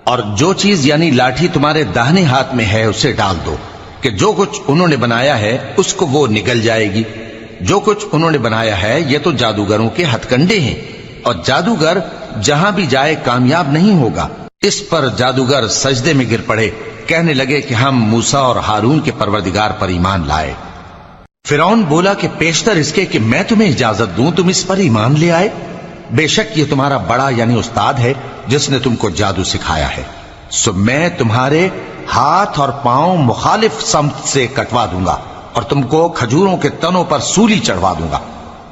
اور جو چیز یعنی لاٹھی تمہارے داہنے ہاتھ میں ہے اسے ڈال دو، کہ جو کچھ انہوں نے بنایا ہے اس کو وہ نگل جائے گی۔ جو کچھ انہوں نے بنایا ہے یہ تو جادوگروں کے ہتھ کنڈے ہیں، اور جادوگر جہاں بھی جائے کامیاب نہیں ہوگا۔ اس پر جادوگر سجدے میں گر پڑے، کہنے لگے کہ ہم موسیٰ اور ہارون کے پروردگار پر ایمان لائے۔ فرعون بولا کہ پیشتر اس کے کہ میں تمہیں اجازت دوں تم اس پر ایمان لے آئے، بے شک یہ تمہارا بڑا یعنی استاد ہے جس نے تم کو جادو سکھایا ہے، سو میں تمہارے ہاتھ اور پاؤں مخالف سمت سے کٹوا دوں گا اور تم کو کھجوروں کے تنوں پر سولی چڑھوا دوں گا،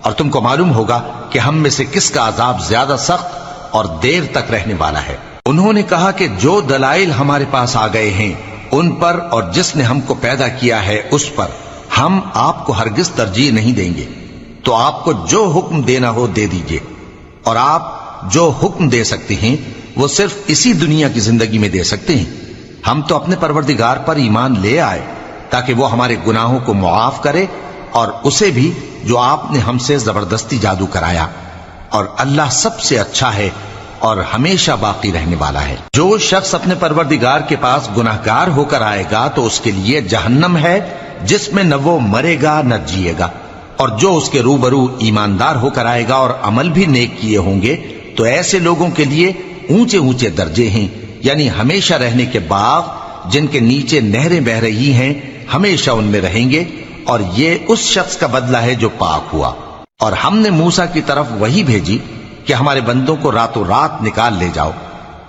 اور تم کو معلوم ہوگا کہ ہم میں سے کس کا عذاب زیادہ سخت اور دیر تک رہنے والا ہے۔ انہوں نے کہا کہ جو دلائل ہمارے پاس آ گئے ہیں ان پر اور جس نے ہم کو پیدا کیا ہے اس پر ہم آپ کو ہرگز ترجیح نہیں دیں گے، تو آپ کو جو حکم دینا ہو دے دیجئے، اور آپ جو حکم دے سکتے ہیں وہ صرف اسی دنیا کی زندگی میں دے سکتے ہیں۔ ہم تو اپنے پروردگار پر ایمان لے آئے تاکہ وہ ہمارے گناہوں کو معاف کرے اور اسے بھی جو آپ نے ہم سے زبردستی جادو کرایا، اور اللہ سب سے اچھا ہے اور ہمیشہ باقی رہنے والا ہے۔ جو شخص اپنے پروردگار کے پاس گناہگار ہو کر آئے گا تو اس کے لیے جہنم ہے جس میں نہ وہ مرے گا نہ جیے گا، اور جو اس کے روبرو ایماندار ہو کر آئے گا اور عمل بھی نیک کیے ہوں گے تو ایسے لوگوں کے لیے اونچے اونچے درجے ہیں، یعنی ہمیشہ رہنے کے باغ جن کے نیچے نہریں بہ رہی ہیں، ہمیشہ ان میں رہیں گے، اور یہ اس شخص کا بدلہ ہے جو پاک ہوا۔ اور ہم نے موسیٰ کی طرف وہی بھیجی کہ ہمارے بندوں کو راتوں رات نکال لے جاؤ،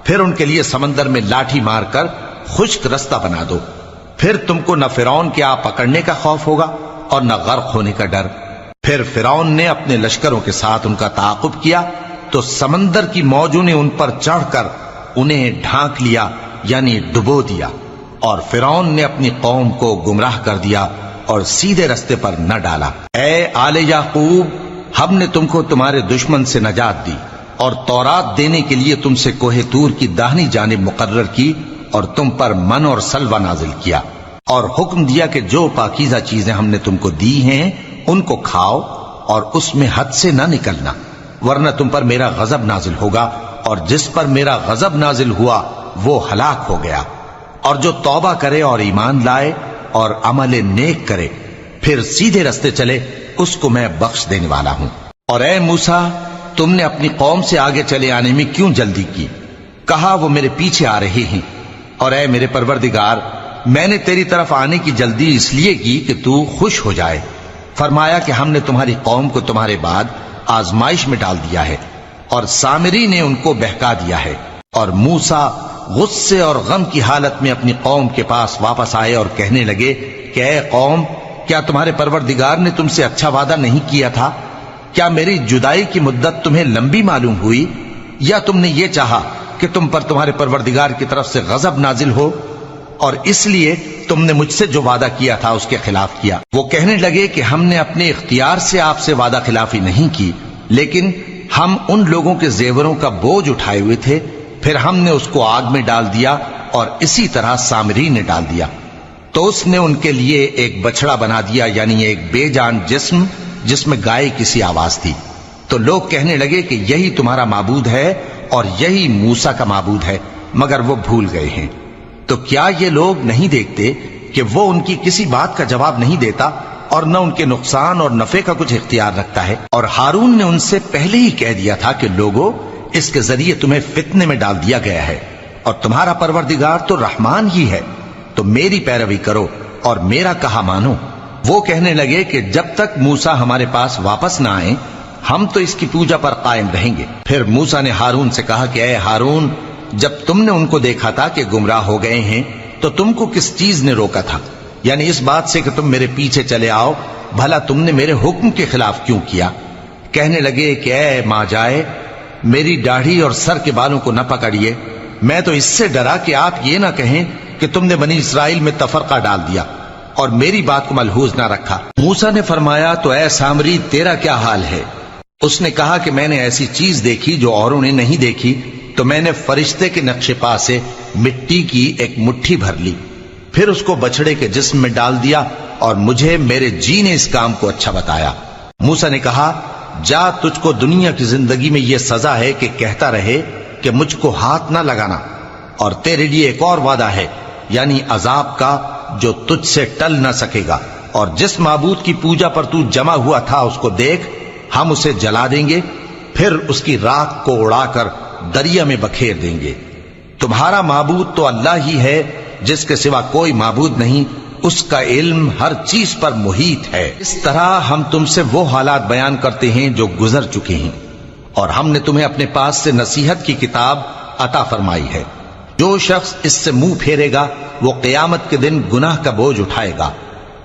پھر ان کے لیے سمندر میں لاٹھی مار کر خشک رستہ بنا دو، پھر تم کو نہ فرعون کے آ پکڑنے کا خوف ہوگا اور نہ غرق ہونے کا ڈر۔ پھر فرعون نے اپنے لشکروں کے ساتھ ان کا تعاقب کیا تو سمندر کی موجوں نے ان پر چڑھ کر انہیں ڈھانک لیا یعنی ڈبو دیا، اور فرعون نے اپنی قوم کو گمراہ کر دیا اور سیدھے رستے پر نہ ڈالا۔ اے آل یعقوب، ہم نے تم کو تمہارے دشمن سے نجات دی اور تورات دینے کے لیے تم سے کوہ طور کی داہنی جانب مقرر کی، اور تم پر من اور سلوہ نازل کیا، اور حکم دیا کہ جو پاکیزہ چیزیں ہم نے تم کو دی ہیں ان کو کھاؤ اور اس میں حد سے نہ نکلنا، ورنہ تم پر میرا غضب نازل ہوگا، اور جس پر میرا غضب نازل ہوا وہ ہلاک ہو گیا۔ اور جو توبہ کرے اور ایمان لائے اور عمل نیک کرے پھر سیدھے رستے چلے اس کو میں بخش دینے والا ہوں۔ اور اے موسیٰ، تم نے اپنی قوم سے آگے چلے آنے میں کیوں جلدی کی؟ کہا وہ میرے پیچھے آ رہے ہیں۔ اور اے میرے پروردگار، میں نے تیری طرف آنے کی جلدی اس لیے کی کہ تو خوش ہو جائے۔ فرمایا کہ ہم نے تمہاری قوم کو تمہارے بعد آزمائش میں ڈال دیا ہے، اور سامری نے ان کو بہکا دیا ہے۔ اور موسیٰ غصے اور غم کی حالت میں اپنی قوم کے پاس واپس آئے اور کہنے لگے کہ اے قوم، کیا تمہارے پروردگار نے تم سے اچھا وعدہ نہیں کیا تھا؟ کیا میری جدائی کی مدت تمہیں لمبی معلوم ہوئی، یا تم نے یہ چاہا کہ تم پر تمہارے پروردگار کی طرف سے غضب نازل ہو، اور اس لیے تم نے مجھ سے جو وعدہ کیا تھا اس کے خلاف کیا؟ وہ کہنے لگے کہ ہم نے اپنے اختیار سے آپ سے وعدہ خلافی نہیں کی، لیکن ہم ان لوگوں کے زیوروں کا بوجھ اٹھائے ہوئے تھے، پھر ہم نے اس کو آگ میں ڈال دیا، اور اسی طرح سامری نے ڈال دیا۔ تو اس نے ان کے لیے ایک بچڑا بنا دیا، یعنی ایک بے جان جسم جس میں گائے کسی آواز تھی۔ تو لوگ کہنے لگے کہ یہی تمہارا معبود ہے اور یہی موسیٰ کا معبود ہے، مگر وہ بھول گئے ہیں۔ تو کیا یہ لوگ نہیں دیکھتے کہ وہ ان کی کسی بات کا جواب نہیں دیتا اور نہ ان کے نقصان اور نفع کا کچھ اختیار رکھتا ہے۔ اور ہارون نے ان سے پہلے ہی کہہ دیا تھا کہ لوگوں، اس کے ذریعے تمہیں فتنے میں ڈال دیا گیا ہے، اور تمہارا پروردگار تو رحمان ہی ہے، تو میری پیروی کرو اور میرا کہا مانو۔ وہ کہنے لگے کہ جب تک موسیٰ ہمارے پاس واپس نہ آئیں ہم تو اس کی پوجا پر قائم رہیں گے۔ پھر موسیٰ نے ہارون سے کہا کہ اے ہارون، جب تم نے ان کو دیکھا تھا کہ گمراہ ہو گئے ہیں تو تم کو کس چیز نے روکا تھا؟ یعنی اس بات سے کہ تم میرے پیچھے چلے آؤ، بھلا تم نے میرے حکم کے خلاف کیوں کیا؟ کہنے لگے کہ اے ماں جائے، میری داڑھی اور سر کے بالوں کو نہ پکڑیے، میں تو اس سے ڈرا کہ آپ یہ نہ کہیں کہ تم نے بنی اسرائیل میں تفرقہ ڈال دیا اور میری بات کو ملحوظ نہ رکھا۔ موسیٰ نے فرمایا تو اے سامری تیرا کیا حال ہے؟ اس نے کہا کہ میں نے ایسی چیز دیکھی جو اوروں نے نہیں دیکھی، تو میں نے فرشتے کے نقش پا سے مٹی کی ایک مٹھی بھر لی، پھر اس کو بچڑے کے جسم میں ڈال دیا اور مجھے میرے جی نے اس کام کو اچھا بتایا۔ موسیٰ نے کہا جا، تجھ کو دنیا کی زندگی میں یہ سزا ہے کہ کہتا رہے کہ مجھ کو ہاتھ نہ لگانا، اور تیرے لیے ایک اور وعدہ ہے، یعنی عذاب کا جو تجھ سے ٹل نہ سکے گا، اور جس معبود کی پوجا پر تو جمع ہوا تھا اس کو دیکھ، ہم اسے جلا دیں گے، پھر اس کی راکھ کو اڑا کر دریا میں بکھیر دیں گے۔ تمہارا معبود تو اللہ ہی ہے، جس کے سوا کوئی معبود نہیں، اس کا علم ہر چیز پر محیط ہے۔ اس طرح ہم تم سے وہ حالات بیان کرتے ہیں جو گزر چکے ہیں، اور ہم نے تمہیں اپنے پاس سے نصیحت کی کتاب عطا فرمائی ہے۔ جو شخص اس سے منہ پھیرے گا وہ قیامت کے دن گناہ کا بوجھ اٹھائے گا۔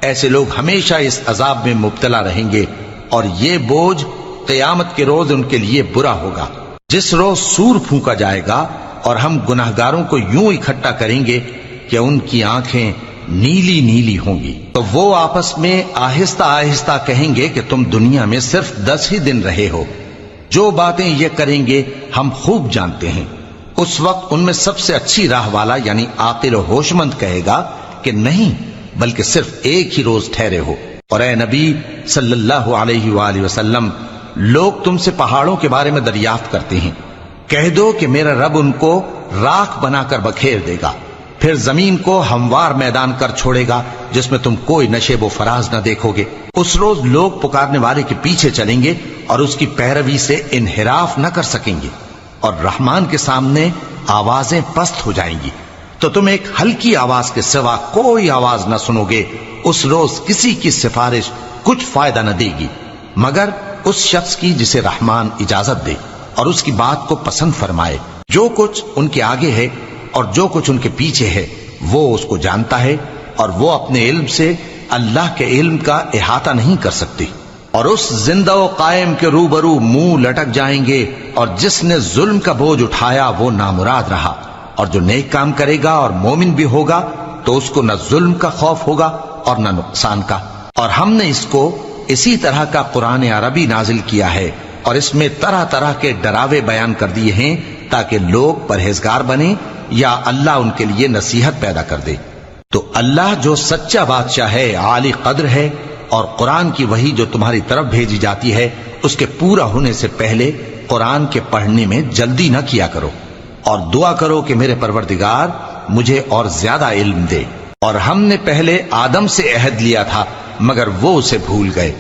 ایسے لوگ ہمیشہ اس عذاب میں مبتلا رہیں گے، اور یہ بوجھ قیامت کے روز ان کے لیے برا ہوگا، جس روز سور پھونکا جائے گا اور ہم گناہگاروں کو یوں اکٹھا کریں گے کہ ان کی آنکھیں نیلی نیلی ہوں گی۔ تو وہ آپس میں آہستہ آہستہ کہیں گے کہ تم دنیا میں صرف 10 ہی دن رہے ہو، جو باتیں یہ کریں گے ہم خوب جانتے ہیں۔ اس وقت ان میں سب سے اچھی راہ والا یعنی عاقل و ہوش مند کہے گا کہ نہیں، بلکہ صرف ایک ہی روز ٹھہرے ہو۔ اور اے نبی صلی اللہ علیہ وآلہ وسلم، لوگ تم سے پہاڑوں کے بارے میں دریافت کرتے ہیں، کہہ دو کہ میرا رب ان کو راکھ بنا کر بکھیر دے گا، پھر زمین کو ہموار میدان کر چھوڑے گا جس میں تم کوئی نشیب و فراز نہ دیکھو گے۔ اس روز لوگ پکارنے والے کے پیچھے چلیں گے اور اس کی پیروی سے انحراف نہ کر سکیں گے، اور رحمان کے سامنے آوازیں پست ہو جائیں گی، تو تم ایک ہلکی آواز کے سوا کوئی آواز نہ سنو گے۔ اس روز کسی کی سفارش کچھ فائدہ نہ دے گی مگر اس شخص کی جسے رحمان اجازت دے اور اس کی بات کو پسند فرمائے۔ جو کچھ ان کے آگے ہے اور جو کچھ ان کے پیچھے ہے وہ اس کو جانتا ہے، اور وہ اپنے علم سے اللہ کے علم کا احاطہ نہیں کر سکتی۔ اور اس زندہ و قائم کے روبرو منہ لٹک جائیں گے، اور جس نے ظلم کا بوجھ اٹھایا وہ نامراد رہا، اور جو نیک کام کرے گا اور مومن بھی ہوگا تو اس کو نہ ظلم کا خوف ہوگا اور نہ نقصان کا۔ اور ہم نے اس کو اسی طرح کا قرآن عربی نازل کیا ہے، اور اس میں طرح طرح کے ڈراوے بیان کر دیے ہیں تاکہ لوگ پرہیزگار بنیں یا اللہ ان کے لیے نصیحت پیدا کر دے۔ تو اللہ جو سچا بادشاہ ہے، عالی قدر ہے، اور قرآن کی وحی جو تمہاری طرف بھیجی جاتی ہے اس کے پورا ہونے سے پہلے قرآن کے پڑھنے میں جلدی نہ کیا کرو، اور دعا کرو کہ میرے پروردگار مجھے اور زیادہ علم دے۔ اور ہم نے پہلے آدم سے عہد لیا تھا مگر وہ اسے بھول گئے،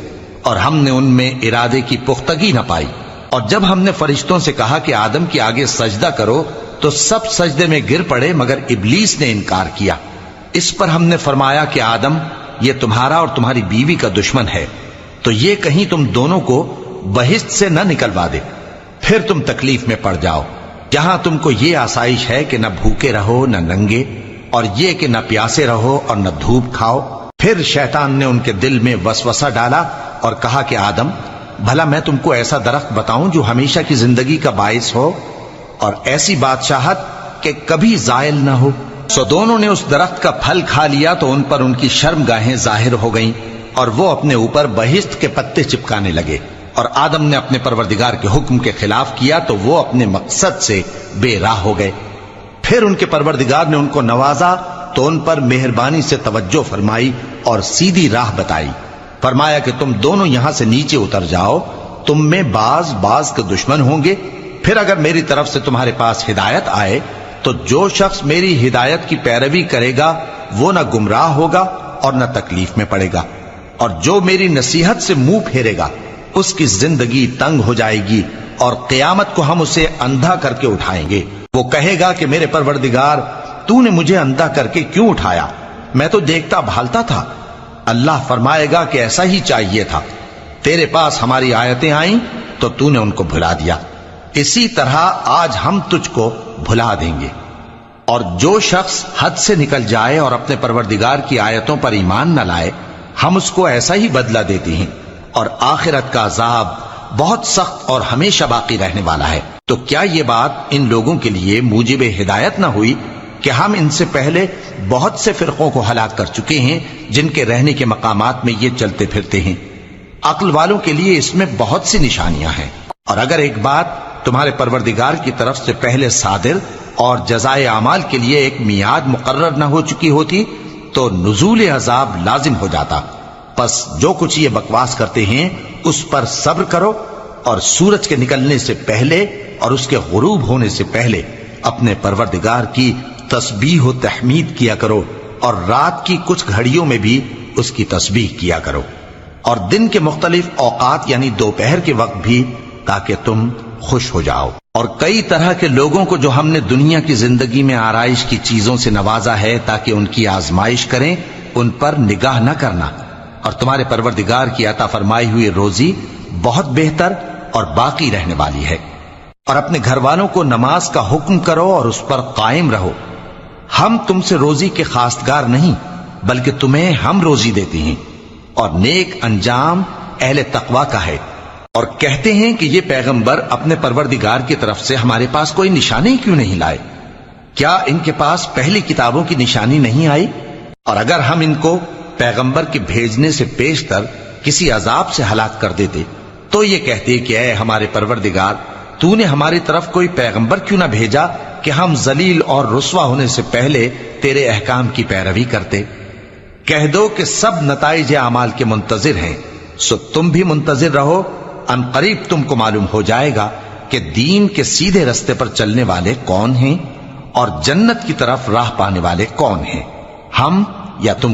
اور ہم نے ان میں ارادے کی پختگی نہ پائی۔ اور جب ہم نے فرشتوں سے کہا کہ آدم کے آگے سجدہ کرو تو سب سجدے میں گر پڑے مگر ابلیس نے انکار کیا۔ اس پر ہم نے فرمایا کہ آدم، یہ تمہارا اور تمہاری بیوی کا دشمن ہے، تو یہ کہیں تم دونوں کو بہشت سے نہ نکلوا دے، پھر تم تکلیف میں پڑ جاؤ۔ جہاں تم کو یہ آسائش ہے کہ نہ بھوکے رہو نہ ننگے، اور یہ کہ نہ پیاسے رہو اور نہ دھوپ کھاؤ۔ پھر شیطان نے ان کے دل میں وسوسہ ڈالا اور کہا کہ آدم، بھلا میں تم کو ایسا درخت بتاؤں جو ہمیشہ کی زندگی کا باعث ہو اور ایسی بادشاہت کہ کبھی زائل نہ ہو؟ سو دونوں نے اس درخت کا پھل کھا لیا تو ان پر ان کی شرم گاہیں ظاہر ہو گئیں، اور وہ اپنے اوپر بہشت کے پتے چپکانے لگے۔ اور آدم نے اپنے پروردگار کے حکم کے خلاف کیا تو وہ اپنے مقصد سے بے راہ ہو گئے۔ پھر ان کے پروردگار نے ان کو نوازا تو ان پر مہربانی سے توجہ فرمائی اور سیدھی راہ بتائی۔ فرمایا کہ تم دونوں یہاں سے نیچے اتر جاؤ، تم میں بعض کے دشمن ہوں گے، پھر اگر میری طرف سے تمہارے پاس ہدایت آئے تو جو شخص میری ہدایت کی پیروی کرے گا وہ نہ گمراہ ہوگا اور نہ تکلیف میں پڑے گا۔ اور جو میری نصیحت سے منہ پھیرے گا اس کی زندگی تنگ ہو جائے گی اور قیامت کو ہم اسے اندھا کر کے اٹھائیں گے۔ وہ کہے گا کہ میرے پروردگار تو نے مجھے اندھا کر کے کیوں اٹھایا؟ میں تو دیکھتا بھالتا تھا۔ اللہ فرمائے گا کہ ایسا ہی چاہیے تھا، تیرے پاس ہماری آیتیں آئیں تو تو نے ان کو بھلا دیا، اسی طرح آج ہم تجھ کو بھلا دیں گے۔ اور جو شخص حد سے نکل جائے اور اپنے پروردگار کی آیتوں پر ایمان نہ لائے، ہم اس کو ایسا ہی بدلہ دیتے ہیں، اور آخرت کا عذاب بہت سخت اور ہمیشہ باقی رہنے والا ہے۔ تو کیا یہ بات ان لوگوں کے لیے موجب ہدایت نہ ہوئی کہ ہم ان سے پہلے بہت سے فرقوں کو ہلاک کر چکے ہیں جن کے رہنے کے مقامات میں یہ چلتے پھرتے ہیں؟ عقل والوں کے لیے اس میں بہت سی نشانیاں ہیں۔ اور اگر ایک بات تمہارے پروردگار کی طرف سے پہلے صادر اور جزائے اعمال کے لیے ایک میعاد مقرر نہ ہو چکی ہوتی تو نزول عذاب لازم ہو جاتا۔ پس جو کچھ یہ بکواس کرتے ہیں اس پر صبر کرو، اور سورج کے نکلنے سے پہلے اور اس کے غروب ہونے سے پہلے اپنے پروردگار کی تسبیح و تحمید کیا کرو، اور رات کی کچھ گھڑیوں میں بھی اس کی تسبیح کیا کرو، اور دن کے مختلف اوقات یعنی دوپہر کے وقت بھی، تاکہ تم خوش ہو جاؤ۔ اور کئی طرح کے لوگوں کو جو ہم نے دنیا کی زندگی میں آرائش کی چیزوں سے نوازا ہے تاکہ ان کی آزمائش کریں، ان پر نگاہ نہ کرنا، اور تمہارے پروردگار کی عطا فرمائی ہوئی روزی بہت بہتر اور باقی رہنے والی ہے۔ اور اپنے گھر والوں کو نماز کا حکم کرو اور اس پر قائم رہو۔ ہم تم سے روزی کے خواستگار نہیں، بلکہ تمہیں ہم روزی دیتے ہیں، اور نیک انجام اہل تقوی کا ہے۔ اور کہتے ہیں کہ یہ پیغمبر اپنے پروردگار کی طرف سے ہمارے پاس کوئی نشانی کیوں نہیں لائے؟ کیا ان کے پاس پہلی کتابوں کی نشانی نہیں آئی؟ اور اگر ہم ان کو پیغمبر کے بھیجنے سے پیشتر کسی عذاب سے ہلاک کر دیتے تو یہ کہتے کہ اے ہمارے پروردگار، تو نے ہماری طرف کوئی پیغمبر کیوں نہ بھیجا کہ ہم ذلیل اور رسوا ہونے سے پہلے تیرے احکام کی پیروی کرتے۔ کہہ دو کہ سب نتائج اعمال کے منتظر ہیں، سو تم بھی منتظر رہو، ان قریب تم کو معلوم ہو جائے گا کہ دین کے سیدھے رستے پر چلنے والے کون ہیں اور جنت کی طرف راہ پانے والے کون ہیں، ہم یا تم۔